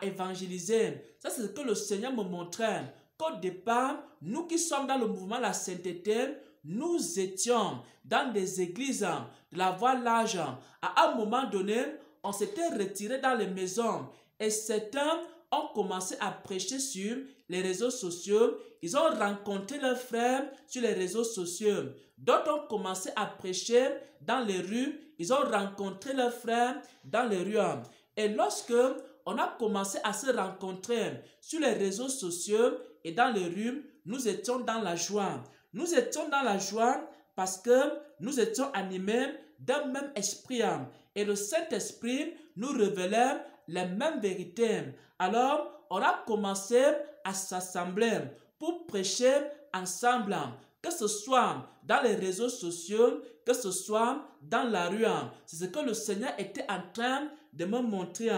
évangéliser. Ça, c'est ce que le Seigneur me montrait. Qu'au départ, nous qui sommes dans le mouvement de la sainteté, nous étions dans des églises de la voie large. À un moment donné, on s'était retiré dans les maisons et certains ont commencé à prêcher sur les réseaux sociaux. Ils ont rencontré leurs frères sur les réseaux sociaux. D'autres ont commencé à prêcher dans les rues. Ils ont rencontré leurs frères dans les rues. Et lorsque on a commencé à se rencontrer sur les réseaux sociaux et dans les rues, nous étions dans la joie. Nous étions dans la joie parce que nous étions animés d'un même esprit. Et le Saint-Esprit nous révélait les mêmes vérités. Alors, on a commencé à s'assembler pour prêcher ensemble, que ce soit dans les réseaux sociaux, que ce soit dans la rue. C'est ce que le Seigneur était en train de me montrer.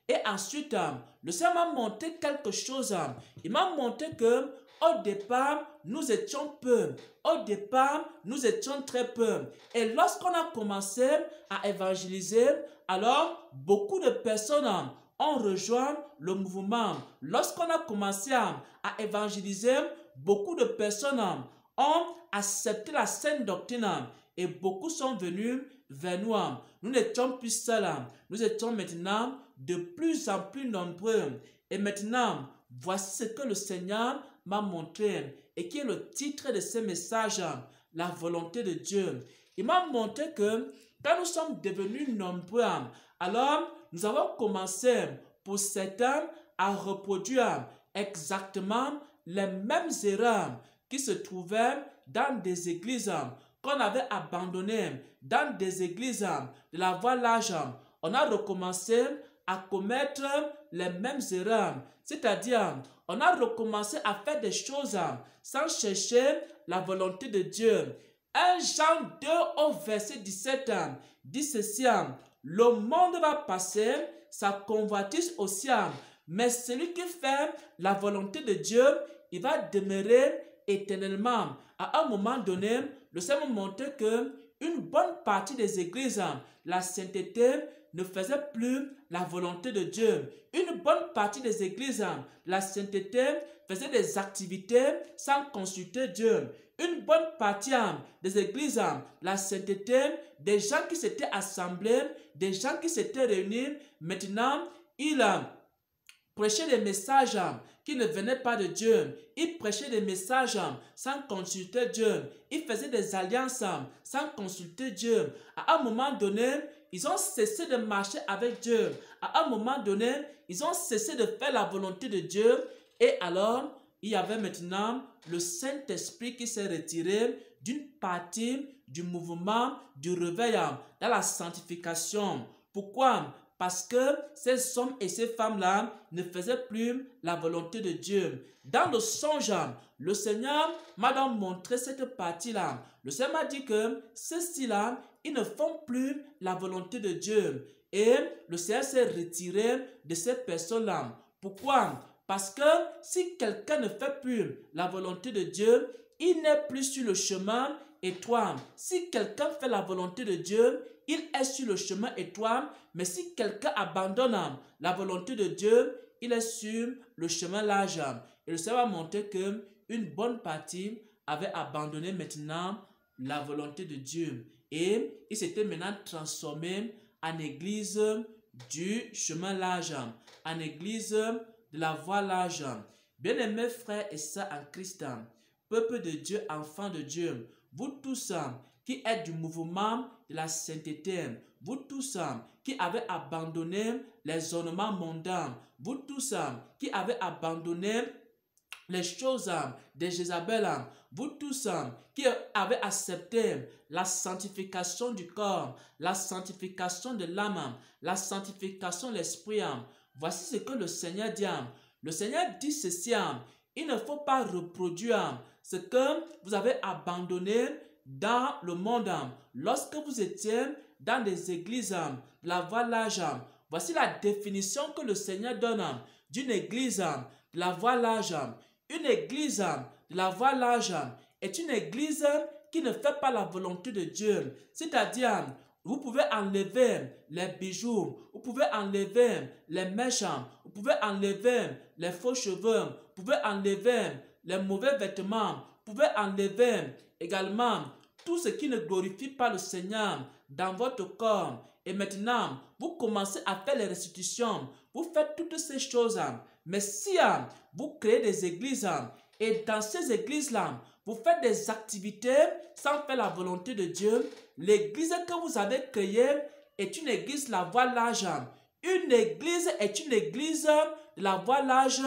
Et ensuite, le Seigneur m'a montré quelque chose. Il m'a montré que au départ, nous étions peu. Au départ, nous étions très peu. Et lorsqu'on a commencé à évangéliser, alors beaucoup de personnes ont rejoint le mouvement. Lorsqu'on a commencé à évangéliser, beaucoup de personnes ont accepté la sainte doctrine et beaucoup sont venus vers nous. Nous n'étions plus seuls. Nous étions maintenant de plus en plus nombreux. Et maintenant, voici ce que le Seigneur m'a montré et qui est le titre de ce message, la volonté de Dieu. Il m'a montré que quand nous sommes devenus nombreux, alors nous avons commencé pour certains à reproduire exactement les mêmes erreurs qui se trouvaient dans des églises qu'on avait abandonnées, dans des églises de la voie large. On a recommencé à commettre les mêmes erreurs, c'est-à-dire on a recommencé à faire des choses sans chercher la volonté de Dieu. 1 Jean 2 au verset 17 dit ceci: le monde va passer, sa convoitise aussi, mais celui qui fait la volonté de Dieu, il va demeurer éternellement. À un moment donné, le Seigneur montrait que une bonne partie des églises, la sainteté ne faisait plus la volonté de Dieu. Une bonne partie des églises, la sainteté faisait des activités sans consulter Dieu. Une bonne partie des églises, la sainteté, des gens qui s'étaient assemblés, des gens qui s'étaient réunis, maintenant, ils prêchaient des messages qui ne venaient pas de Dieu. Ils prêchaient des messages sans consulter Dieu. Ils faisaient des alliances sans consulter Dieu. À un moment donné, ils ont cessé de marcher avec Dieu. À un moment donné, ils ont cessé de faire la volonté de Dieu. Et alors, il y avait maintenant le Saint-Esprit qui s'est retiré d'une partie du mouvement du réveil dans la sanctification. Pourquoi? Parce que ces hommes et ces femmes-là ne faisaient plus la volonté de Dieu. Dans le songe, le Seigneur m'a donc montré cette partie-là. Le Seigneur m'a dit que ceux-ci-là, ils ne font plus la volonté de Dieu. Et le Seigneur s'est retiré de ces personnes-là. Pourquoi? Parce que si quelqu'un ne fait plus la volonté de Dieu, il n'est plus sur le chemin étroit. Si quelqu'un fait la volonté de Dieu, il est sur le chemin étroit. Mais si quelqu'un abandonne la volonté de Dieu, il est sur le chemin large. Et le Seigneur a montré qu'une bonne partie avait abandonné maintenant la volonté de Dieu. Et il s'était maintenant transformé en église du chemin large, en église de la voie large. Bien-aimés frères et sœurs en Christ, peuple de Dieu, enfants de Dieu, vous tous qui êtes du mouvement de la sainteté, vous tous qui avez abandonné les ornements mondains, vous tous qui avez abandonné les choses de Jézabel, vous tous qui avez accepté la sanctification du corps, la sanctification de l'âme, la sanctification de l'esprit, voici ce que le Seigneur dit. Le Seigneur dit ceci: il ne faut pas reproduire ce que vous avez abandonné dans le monde. Lorsque vous étiez dans des églises de la voie large, voici la définition que le Seigneur donne d'une église de la voie large. Une église de la voie large est une église qui ne fait pas la volonté de Dieu. C'est-à-dire, Vous pouvez enlever les bijoux, vous pouvez enlever les mèches, vous pouvez enlever les faux cheveux, vous pouvez enlever les mauvais vêtements, vous pouvez enlever également tout ce qui ne glorifie pas le Seigneur dans votre corps. Et maintenant, vous commencez à faire les restitutions. Vous faites toutes ces choses. Mais si vous créez des églises et dans ces églises-là, vous faites des activités sans faire la volonté de Dieu, l'église que vous avez créée est une église la voie large. Une église est une église de la voie large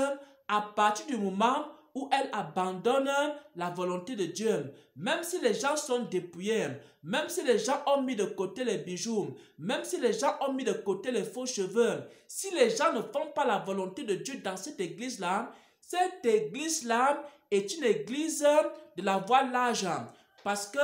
à partir du moment où elle abandonne la volonté de Dieu. Même si les gens sont dépouillés, même si les gens ont mis de côté les bijoux, même si les gens ont mis de côté les faux cheveux, si les gens ne font pas la volonté de Dieu dans cette église-là est une église de la voie large. Parce que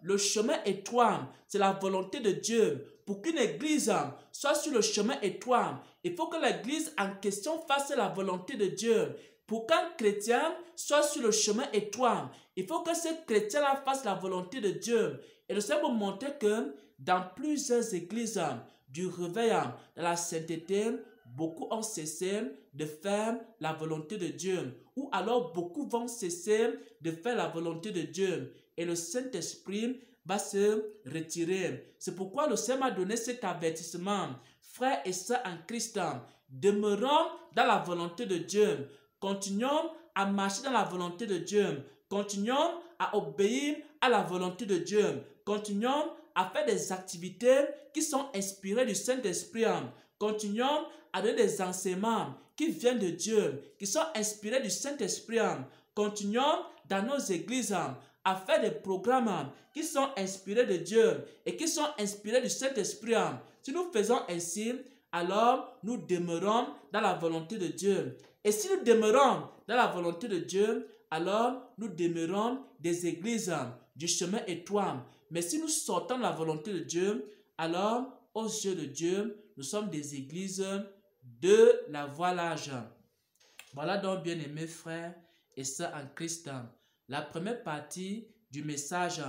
le chemin étroit, c'est la volonté de Dieu. Pour qu'une église soit sur le chemin étroit, il faut que l'église en question fasse la volonté de Dieu. Pour qu'un chrétien soit sur le chemin étroit, il faut que ce chrétien-là fasse la volonté de Dieu. Et le Seigneur vous montrer que dans plusieurs églises du réveil, de la sainteté, beaucoup ont cessé de faire la volonté de Dieu. Ou alors beaucoup vont cesser de faire la volonté de Dieu. Et le Saint-Esprit va se retirer. C'est pourquoi le Seigneur m'a donné cet avertissement. Frères et sœurs en Christ, demeurons dans la volonté de Dieu. Continuons à marcher dans la volonté de Dieu. Continuons à obéir à la volonté de Dieu. Continuons à faire des activités qui sont inspirées du Saint-Esprit. Continuons à donner des enseignements qui viennent de Dieu, qui sont inspirés du Saint-Esprit. Continuons dans nos églises à faire des programmes qui sont inspirés de Dieu et qui sont inspirés du Saint-Esprit. Si nous faisons ainsi, alors nous demeurons dans la volonté de Dieu. Et si nous demeurons dans la volonté de Dieu, alors nous demeurons des églises du chemin étroit. Mais si nous sortons de la volonté de Dieu, alors aux yeux de Dieu, nous sommes des églises de la voie large. Voilà donc, bien-aimés frères et sœurs en Christ, la première partie du message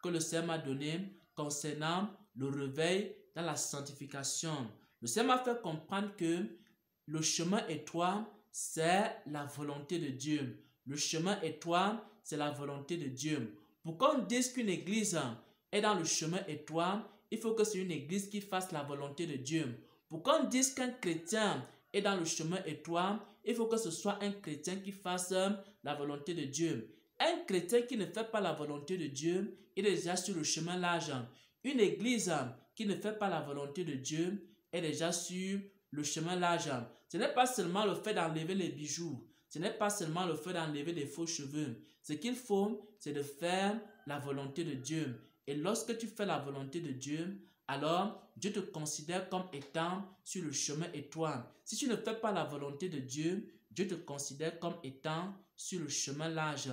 que le Seigneur m'a donné concernant le réveil dans la sanctification. Le Seigneur m'a fait comprendre que le chemin étroit, c'est la volonté de Dieu. Le chemin étroit, c'est la volonté de Dieu. Pour qu'on dise qu'une église est dans le chemin étroit, il faut que c'est une église qui fasse la volonté de Dieu. Pour qu'on dise qu'un chrétien est dans le chemin étroit, il faut que ce soit un chrétien qui fasse la volonté de Dieu. Un chrétien qui ne fait pas la volonté de Dieu, il est déjà sur le chemin large. Une église qui ne fait pas la volonté de Dieu est déjà sur le chemin large. Ce n'est pas seulement le fait d'enlever les bijoux. Ce n'est pas seulement le fait d'enlever les faux cheveux. Ce qu'il faut, c'est de faire la volonté de Dieu. Et lorsque tu fais la volonté de Dieu, alors Dieu te considère comme étant sur le chemin étroit. Si tu ne fais pas la volonté de Dieu, Dieu te considère comme étant sur le chemin large.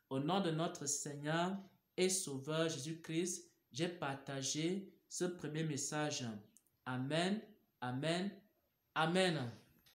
Au nom de notre Seigneur et Sauveur Jésus-Christ, j'ai partagé ce premier message. Amen, amen, amen.